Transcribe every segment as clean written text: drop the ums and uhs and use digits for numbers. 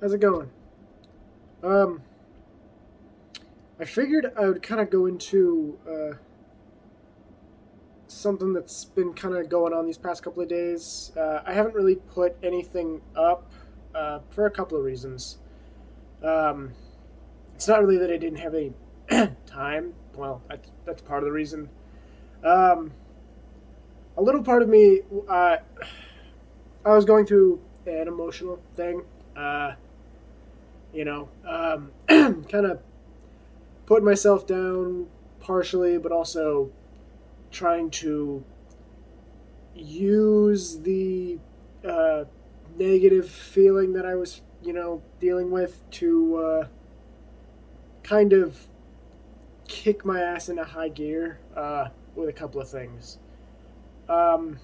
How's it going? Um, I figured I would kind of go into something that's been kind of going on these past couple of days. I haven't really put anything up for a couple of reasons. Um, it's not really that I didn't have any time. Well, that's part of the reason. Um, a little part of me, uh, I was going through an emotional thing. Uh, kind of putting myself down partially, but also trying to use the uh, negative feeling that I was, dealing with to kind of kick my ass into high gear with a couple of things. Um,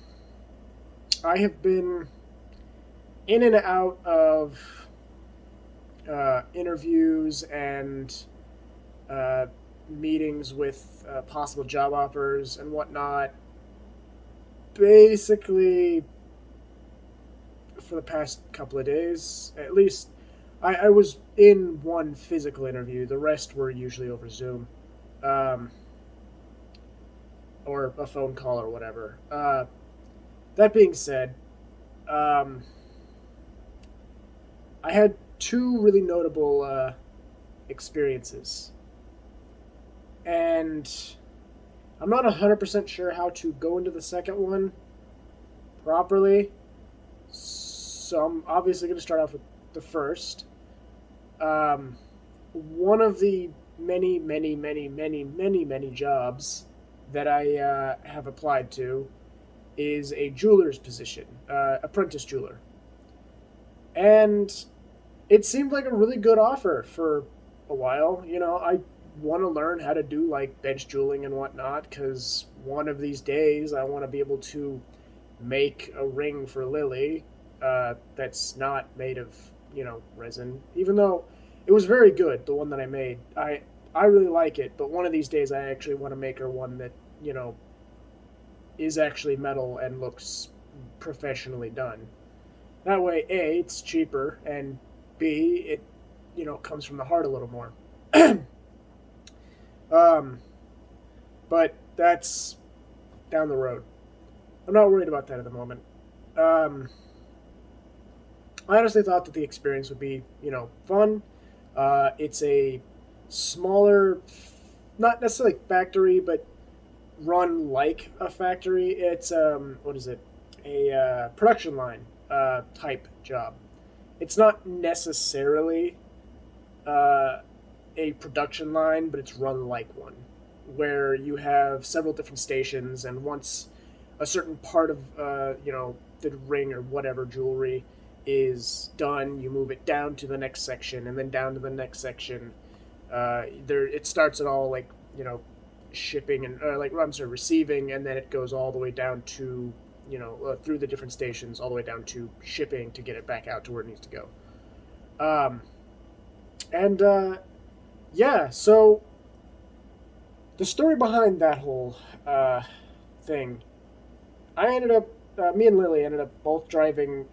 I have been in and out of interviews and uh, meetings with possible job offers and whatnot. Basically, for the past couple of days, at least I was in one physical interview. The rest were usually over Zoom, um, or a phone call or whatever. That being said, um, I had two really notable experiences, and I'm not 100% sure how to go into the second one properly. So I'm obviously going to start off with the first. Um, One of the many, many, many, many, many, many jobs that I have applied to is a jeweler's position, apprentice jeweler. And it seemed like a really good offer for a while. I want to learn how to do like bench jeweling and whatnot because one of these days I want to be able to make a ring for Lily that's not made of resin. Even though it was very good, the one that I made, I really like it. But one of these days I actually want to make her one that you know is actually metal and looks professionally done. That way, A, it's cheaper, and B, it comes from the heart a little more. um, but that's down the road. I'm not worried about that at the moment. Um, I honestly thought that the experience would be, fun. It's a smaller, not necessarily factory, but run like a factory. It's what is it? A production line type job. It's not necessarily uh, a production line, but it's run like one, where you have several different stations, and once a certain part of the ring or whatever jewelry is done, you move it down to the next section, and then down to the next section. There, it starts at all like shipping and like I'm sorry, receiving, and then it goes all the way down to through the different stations, all the way down to shipping to get it back out to where it needs to go. Um, and Yeah, so the story behind that whole thing, I ended up, me and Lily ended up both driving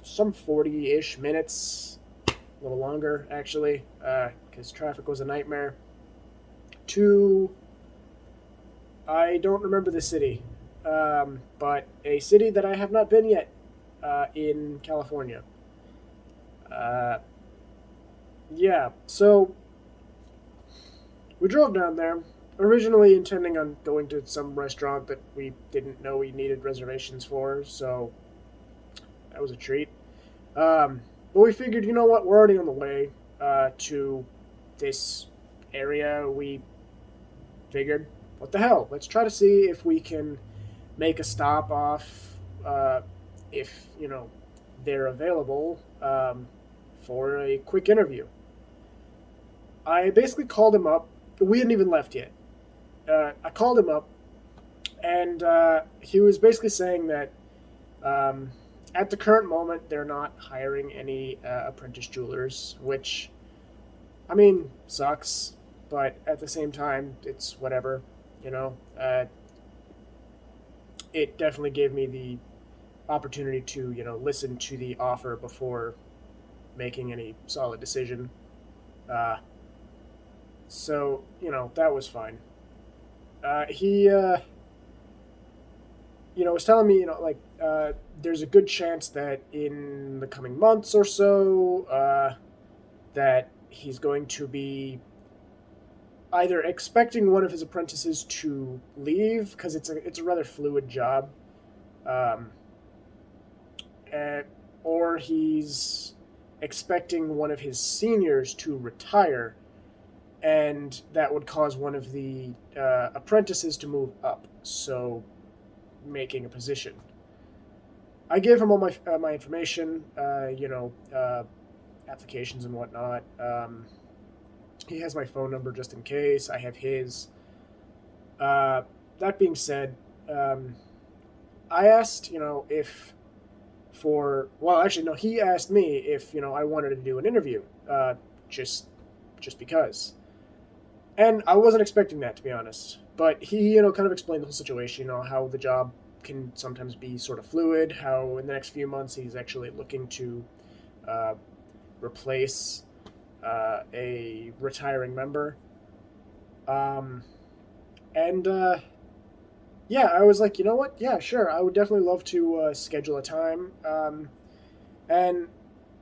some 40-ish minutes, a little longer actually, because traffic was a nightmare, to, I don't remember the city, but a city that I have not been yet in California. Uh, yeah, so we drove down there, originally intending on going to some restaurant that we didn't know we needed reservations for, so that was a treat. But we figured, you know what, we're already on the way to this area. We figured, what the hell? Let's try to see if we can make a stop off, if they're available for a quick interview. I basically called him up. We hadn't even left yet. I called him up, and he was basically saying that um, at the current moment they're not hiring any apprentice jewelers, which I mean sucks, but at the same time it's whatever. You know, uh, it definitely gave me the opportunity to listen to the offer before making any solid decision. Uh, so that was fine. He was telling me like there's a good chance that in the coming months or so that he's going to be either expecting one of his apprentices to leave because it's a rather fluid job, um, and, or he's expecting one of his seniors to retire, and that would cause one of the apprentices to move up, so making a position. I gave him all my information, applications and whatnot. He has my phone number just in case. I have his. Uh, that being said, um, I asked, if for well, actually, no, he asked me if I wanted to do an interview, just just because, and I wasn't expecting that to be honest. But he, kind of explained the whole situation, how the job can sometimes be sort of fluid, how in the next few months he's actually looking to uh, replace a retiring member. Um, and yeah, I was like, you know what? Yeah, sure. I would definitely love to schedule a time. And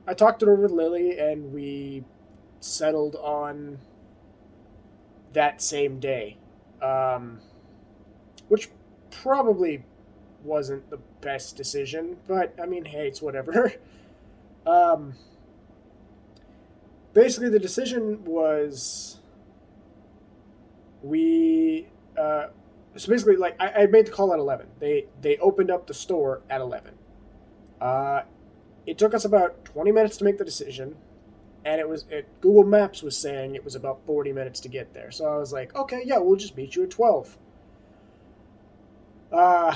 I talked it over with Lily, and we settled on that same day, um, which probably wasn't the best decision, but I mean, hey, it's whatever. um, Basically, the decision was we. So basically, like I made the call at 11. They opened up the store at 11. Uh, it took us about 20 minutes to make the decision, and Google Maps was saying it was about 40 minutes to get there. So I was like, okay, yeah, we'll just meet you at 12. Uh,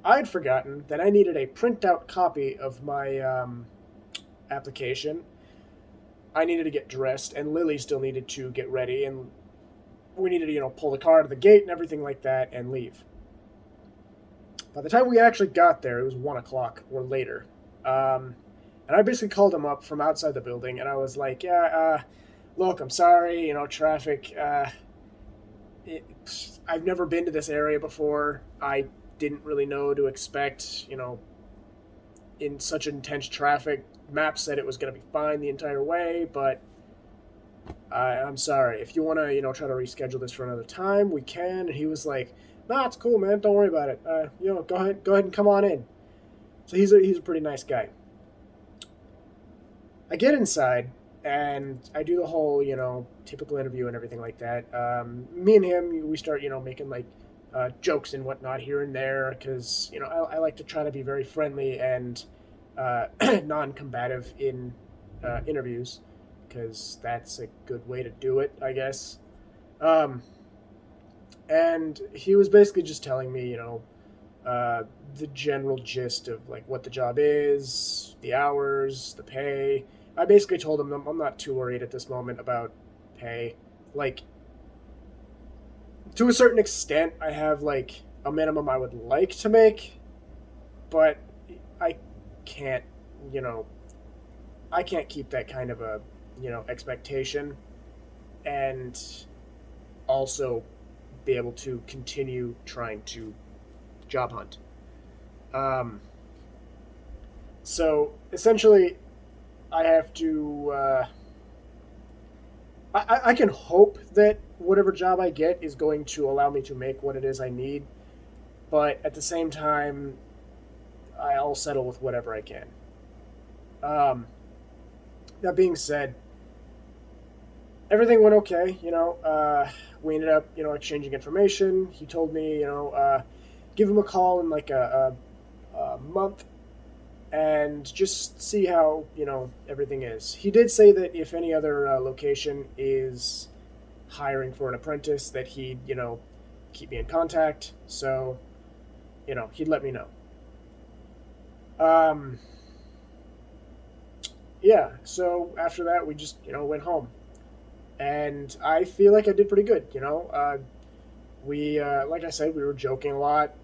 I'd forgotten that I needed a printout copy of my application. I needed to get dressed, and Lily still needed to get ready, and we needed to, pull the car to the gate and everything like that and leave. By the time we actually got there, it was 1 o'clock or later. And I basically called him up from outside the building, and I was like, yeah, look, I'm sorry, traffic. I've never been to this area before. I didn't really know to expect, in such intense traffic. Maps said it was going to be fine the entire way, but I'm sorry. If you want to, try to reschedule this for another time, we can. And he was like, "Nah, it's cool, man. Don't worry about it. Go ahead and come on in." So he's a pretty nice guy. I get inside and I do the whole, typical interview and everything like that. Me and him, we start, making like jokes and whatnot here and there because, I like to try to be very friendly and non-combative in interviews because that's a good way to do it, I guess. Um, and he was basically just telling me, uh, the general gist of like what the job is, the hours, the pay. I basically told him I'm not too worried at this moment about pay. Like to a certain extent, I have like a minimum I would like to make, but I can't, you know, I can't keep that kind of a, expectation and also be able to continue trying to job hunt. Um, so essentially, I have to. I can hope that whatever job I get is going to allow me to make what it is I need, but at the same time, I'll settle with whatever I can. Um, that being said, everything went okay. We ended up, exchanging information. He told me, give him a call in like a month and just see how everything is. He did say that if any other location is hiring for an apprentice, that he'd keep me in contact. So he'd let me know. Um, yeah. So after that, we just went home, and I feel like I did pretty good. We like I said, we were joking a lot.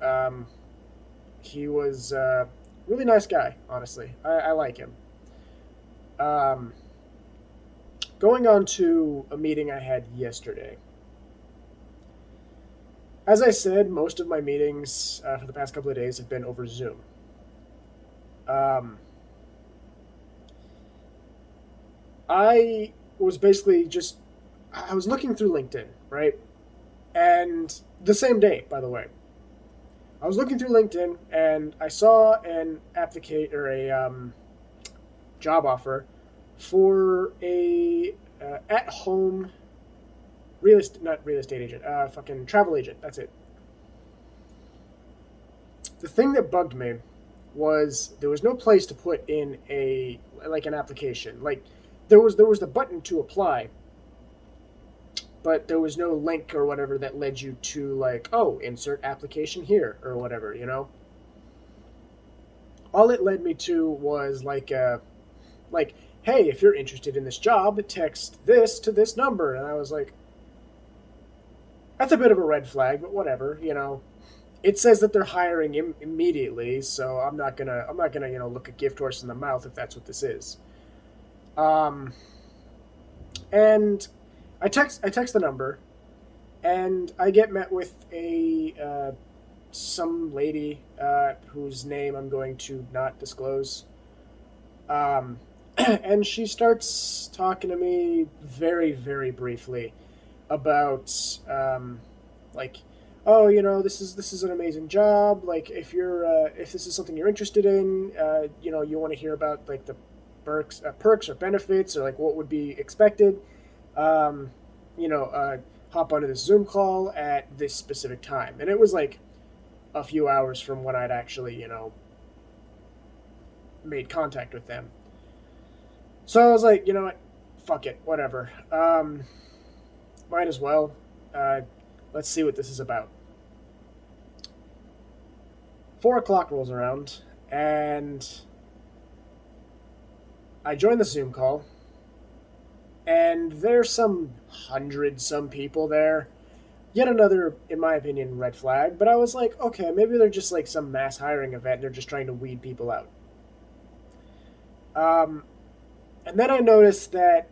He was really nice guy. Honestly, I like him. Um, Going on to a meeting I had yesterday. As I said, most of my meetings for the past couple of days have been over Zoom. Um, I was basically just I was looking through LinkedIn, right? And the same day, by the way, I was looking through LinkedIn and I saw an applicate or a job offer for a at home not real estate agent, fucking travel agent. That's it. The thing that bugged me was there was no place to put in a like an application. Like there was the button to apply, but there was no link or whatever that led you to like, oh, insert application here or whatever, you know? All it led me to was like, hey, if you're interested in this job, text this to this number. And I was like, that's a bit of a red flag, but whatever, you know. It says that they're hiring immediately, so I'm not gonna look a gift horse in the mouth if that's what this is. Um, and I text the number, and I get met with a some lady whose name I'm going to not disclose. Um, and she starts talking to me very, very briefly about like, oh, this is an amazing job. Like, if this is something you're interested in, you want to hear about like the perks or benefits or like what would be expected. Um, you know, hop onto this Zoom call at this specific time, and it was like a few hours from when I'd actually made contact with them. So I was like, you know what, fuck it, whatever. Might as well. Uh, let's see what this is about. 4 o'clock rolls around, and I join the Zoom call, and there's some hundred some people there. Yet another, in my opinion, red flag. But I was like, okay, maybe they're just like some mass hiring event. And they're just trying to weed people out. Um, and then I noticed that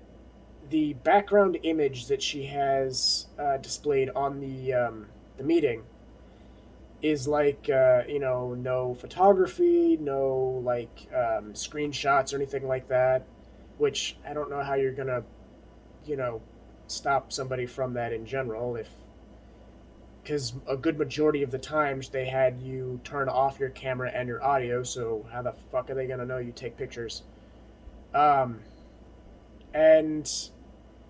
the background image that she has displayed on the meeting is like no photography, no like screenshots or anything like that. Which I don't know how you're gonna you know stop somebody from that in general if because a good majority of the times they had you turn off your camera and your audio, so how the fuck are they gonna know you take pictures? Um, and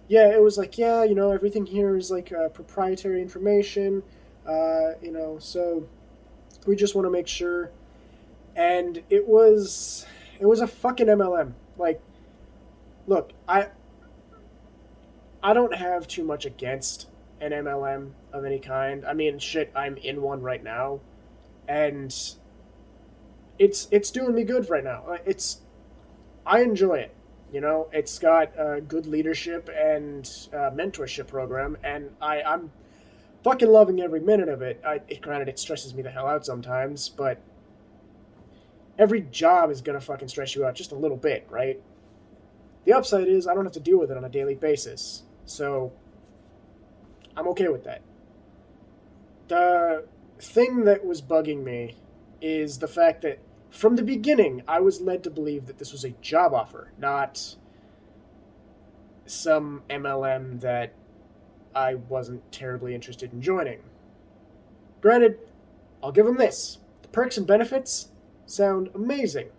yeah, it was like, yeah, everything here is like proprietary information, so we just want to make sure. And it was a fucking MLM. Like, look, I don't have too much against an MLM of any kind. I mean, shit, I'm in one right now, and it's doing me good right now. I enjoy it. It's got a good leadership and mentorship program, and I'm fucking loving every minute of it. Granted, it stresses me the hell out sometimes, but every job is gonna fucking stress you out just a little bit, right? The upside is I don't have to deal with it on a daily basis, so I'm okay with that. The thing that was bugging me is the fact that from the beginning I was led to believe that this was a job offer, not some MLM that I wasn't terribly interested in joining. Granted, I'll give them this. The perks and benefits sound amazing.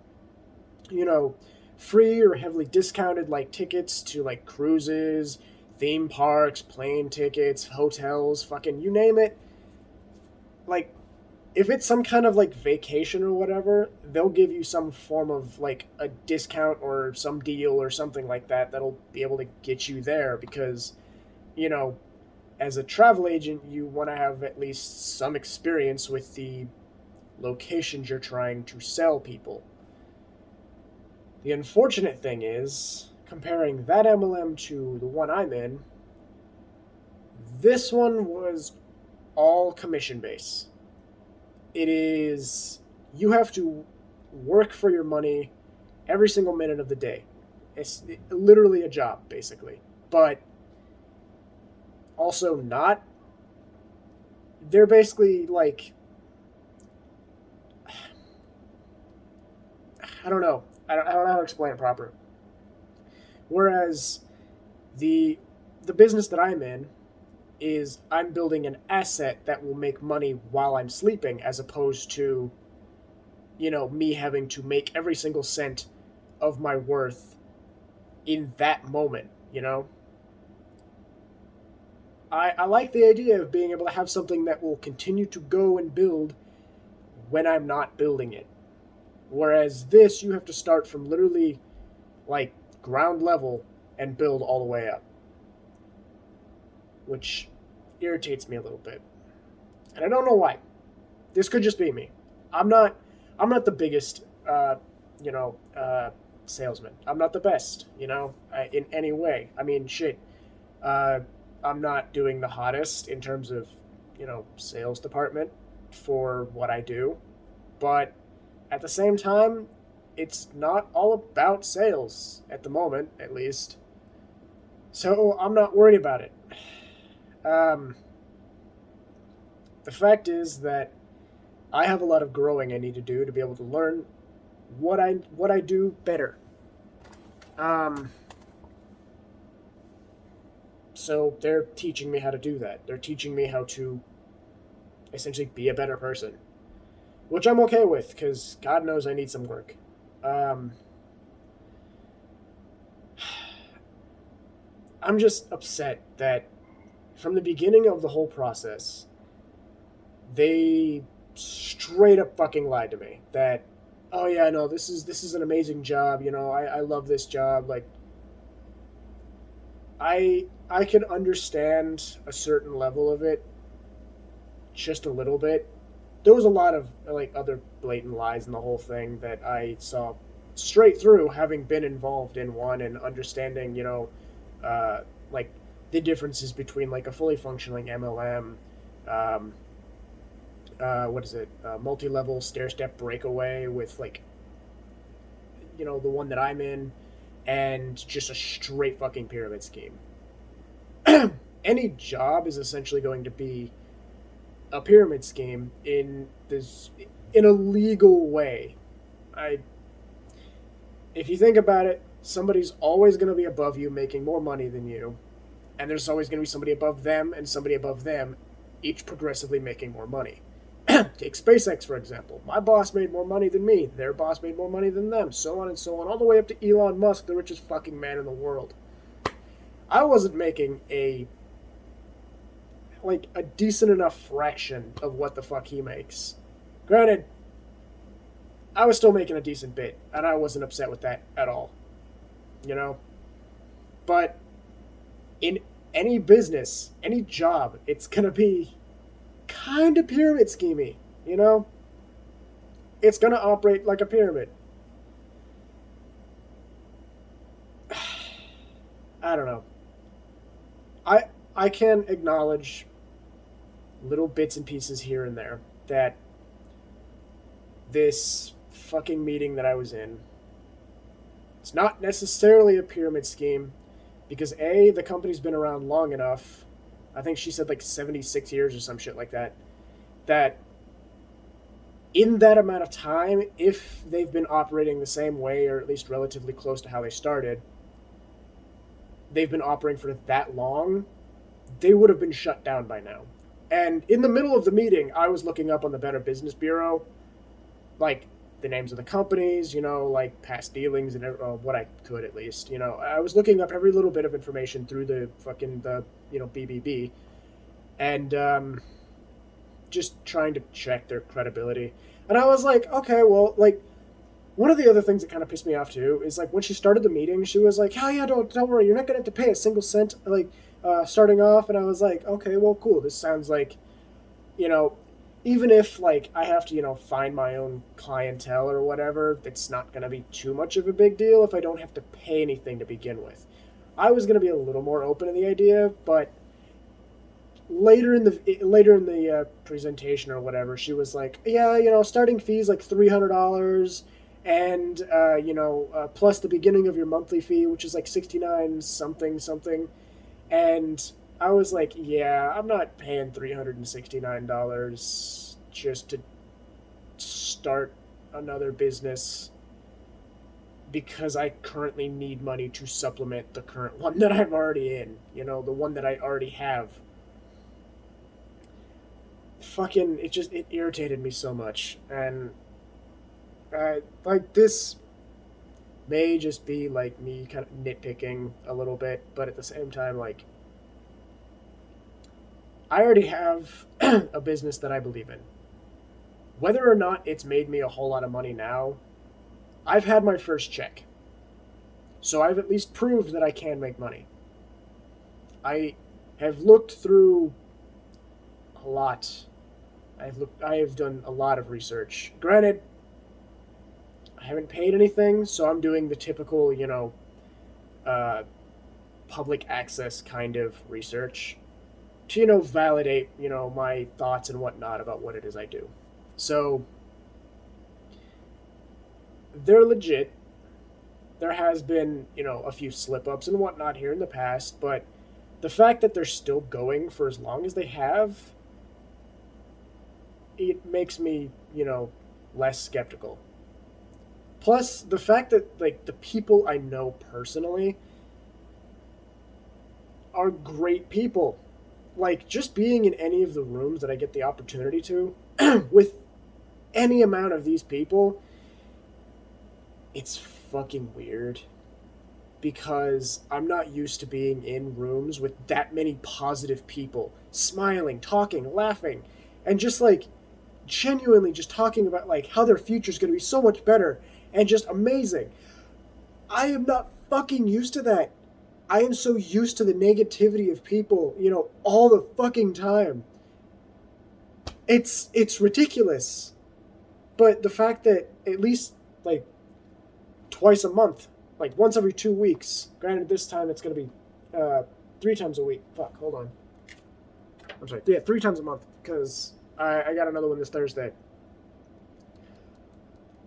You know, free or heavily discounted like tickets to like cruises, theme parks, plane tickets, hotels, fucking you name it. Like if it's some kind of like vacation or whatever, they'll give you some form of like a discount or some deal or something like that that'll be able to get you there because, you know, as a travel agent, you want to have at least some experience with the locations you're trying to sell people. The unfortunate thing is, comparing that MLM to the one I'm in, this one was all commission base. It is, you have to work for your money every single minute of the day. It's literally a job, basically. But also not. They're basically like, I don't know. I don't know how to explain it proper. Whereas the the business that I'm in is I'm building an asset that will make money while I'm sleeping, as opposed to, me having to make every single cent of my worth in that moment, I like the idea of being able to have something that will continue to go and build when I'm not building it. Whereas this, you have to start from literally like ground level and build all the way up, which irritates me a little bit. And I don't know why. This could just be me. I'm not the biggest you know, salesman. I'm not the best, in any way. I mean, shit. Uh, I'm not doing the hottest in terms of, sales department for what I do. But at the same time, it's not all about sales at the moment, at least. So I'm not worried about it. Um, the fact is that I have a lot of growing I need to do to be able to learn what I do better. Um, so they're teaching me how to do that. They're teaching me how to essentially be a better person, which I'm okay with because God knows I need some work. Um, I'm just upset that from the beginning of the whole process, they straight up fucking lied to me that, oh yeah, no, this is an amazing job. I love this job. Like, I can understand a certain level of it, just a little bit. There was a lot of like other blatant lies in the whole thing that I saw straight through, having been involved in one and understanding, uh, like the differences between like a fully functioning MLM, um, what is it, multi-level stair-step breakaway with like, the one that I'm in, and just a straight fucking pyramid scheme. Any job is essentially going to be a pyramid scheme in a legal way. I If you think about it, somebody's always going to be above you making more money than you, and there's always going to be somebody above them and somebody above them, each progressively making more money. Take SpaceX, for example. My boss made more money than me. Their boss made more money than them. So on and so on, all the way up to Elon Musk, the richest fucking man in the world. I wasn't making a decent enough fraction of what the fuck he makes. Granted, I was still making a decent bit, and I wasn't upset with that at all. You know? But in any business, any job, it's gonna be kind of pyramid schemey, you know? It's gonna operate like a pyramid. I don't know. I I can acknowledge little bits and pieces here and there that this fucking meeting that I was in, it's not necessarily a pyramid scheme because A, the company's been around long enough. I think she said like 76 years or some shit like that. That in that amount of time, if they've been operating the same way or at least relatively close to how they started, they've been operating for that long, they would have been shut down by now. And in the middle of the meeting, I was looking up on the Better Business Bureau, like the names of the companies, like past dealings and what I could at least. I was looking up every little bit of information through the BBB, and just trying to check their credibility. And I was like, okay, well, like, one of the other things that kind of pissed me off too is like when she started the meeting, she was like, "Oh yeah, don't worry, you're not gonna have to pay a single cent." Like, starting off, and I was like, "Okay, well, cool. This sounds like, you know, even if like I have to, find my own clientele or whatever, it's not gonna be too much of a big deal if I don't have to pay anything to begin with." I was gonna be a little more open to the idea, but later in the presentation or whatever, she was like, "Yeah, starting fees like $300." and plus the beginning of your monthly fee, which is like 69 something something. And I was like, yeah, I'm not paying $369 just to start another business because I currently need money to supplement the current one that I'm already in, the one that I already have. Fucking, it irritated me so much. And like, this may just be like me kind of nitpicking a little bit, but at the same time, like, I already have a business that I believe in. Whether or not it's made me a whole lot of money now, I've had my first check. So I've at least proved that I can make money. I have looked through a lot. I have done a lot of research. Granted, I haven't paid anything, so I'm doing the typical, uh, public access kind of research to, validate, my thoughts and whatnot about what it is I do. So they're legit. There has been, a few slip ups and whatnot here in the past, but the fact that they're still going for as long as they have, it makes me, less skeptical. Plus, the fact that, like, the people I know personally are great people. Like, just being in any of the rooms that I get the opportunity to, with any amount of these people, it's fucking weird because I'm not used to being in rooms with that many positive people, smiling, talking, laughing, and just like genuinely just talking about like how their future's going to be so much better and just amazing. I am not fucking used to that. I am so used to the negativity of people, all the fucking time. It's ridiculous. But the fact that at least like twice a month, like once every 2 weeks. Granted, this time it's going to be 3 times a week. Fuck, hold on. I'm sorry. Yeah, 3 times a month because I got another one this Thursday.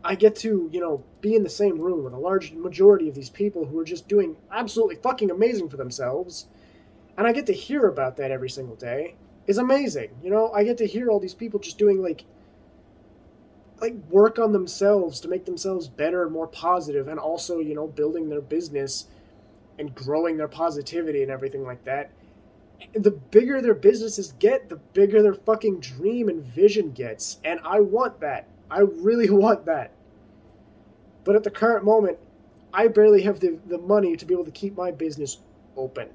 I get to, be in the same room with a large majority of these people who are just doing absolutely fucking amazing for themselves. And I get to hear about that every single day. It's amazing. I get to hear all these people just doing like work on themselves to make themselves better and more positive, and also, building their business and growing their positivity and everything like that. The bigger their businesses get, the bigger their fucking dream and vision gets. And I want that. I really want that. But at the current moment, I barely have the money to be able to keep my business open.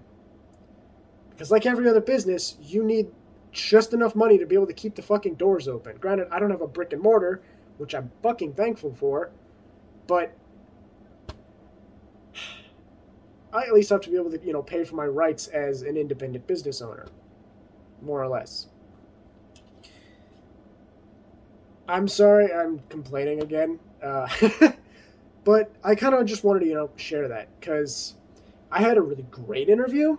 Because like every other business, you need just enough money to be able to keep the fucking doors open. Granted, I don't have a brick and mortar, which I'm fucking thankful for, but I at least have to be able to, pay for my rights as an independent business owner, more or less. I'm sorry I'm complaining again, but I kind of just wanted to, share that, because I had a really great interview,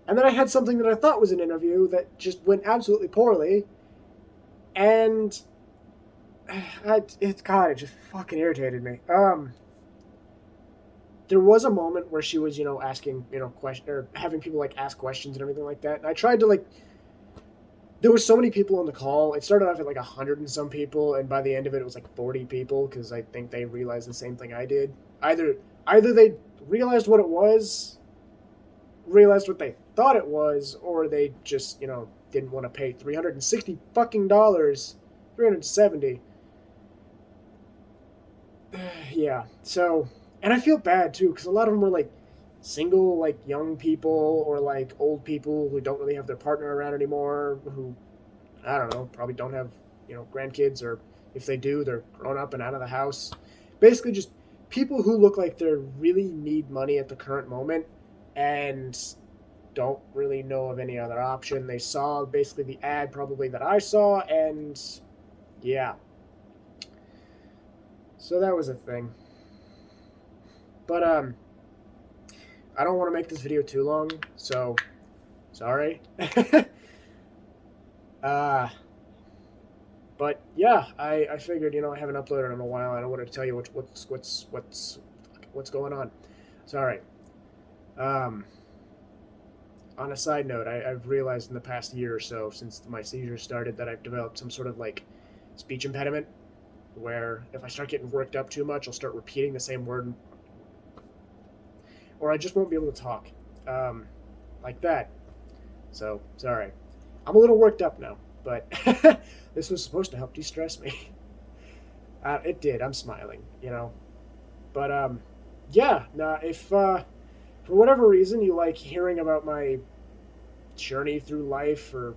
and then I had something that I thought was an interview that just went absolutely poorly, and it just fucking irritated me. There was a moment where she was, asking, question or having people like ask questions and everything like that. And I tried to like. There was so many people on the call. It started off at like 100 and some people, and by the end of it was like 40 people because I think they realized the same thing I did. Either they realized what it was, realized what they thought it was, or they just didn't want to pay $360 fucking dollars, 370. Yeah. So, and I feel bad too because a lot of them were like single, like young people or like old people who don't really have their partner around anymore, who I don't know, probably don't have, grandkids, or if they do, they're grown up and out of the house. Basically just people who look like they really need money at the current moment and don't really know of any other option. They saw basically the ad probably that I saw, and yeah. So that was a thing. But I don't want to make this video too long, so sorry. uh But yeah, I figured, I haven't uploaded in a while, and I wanted to tell you what's going on. Sorry. Um, on a side note, I've realized in the past year or so, since my seizures started, that I've developed some sort of like speech impediment, where if I start getting worked up too much, I'll start repeating the same word, or I just won't be able to talk, um, like that. So sorry, I'm a little worked up now, but this was supposed to help de-stress me. It did. I'm smiling. But yeah. Nah, if for whatever reason you like hearing about my journey through life, or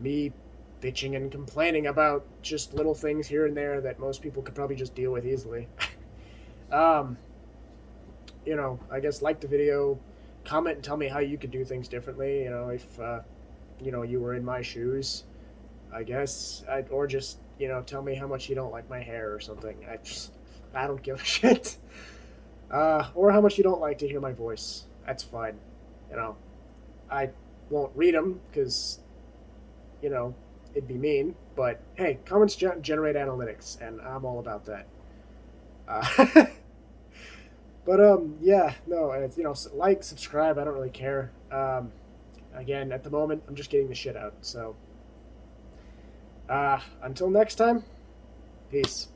me bitching and complaining about just little things here and there that most people could probably just deal with easily, um, I guess like the video, comment and tell me how you could do things differently. If you were in my shoes, I guess, or just tell me how much you don't like my hair or something. I don't give a shit. Or how much you don't like to hear my voice. That's fine. You know, I won't read them because you know it'd be mean. But hey, comments generate analytics, and I'm all about that. Uh, but yeah, no, like, subscribe. I don't really care. Again, at the moment, I'm just getting the shit out. So, until next time, peace.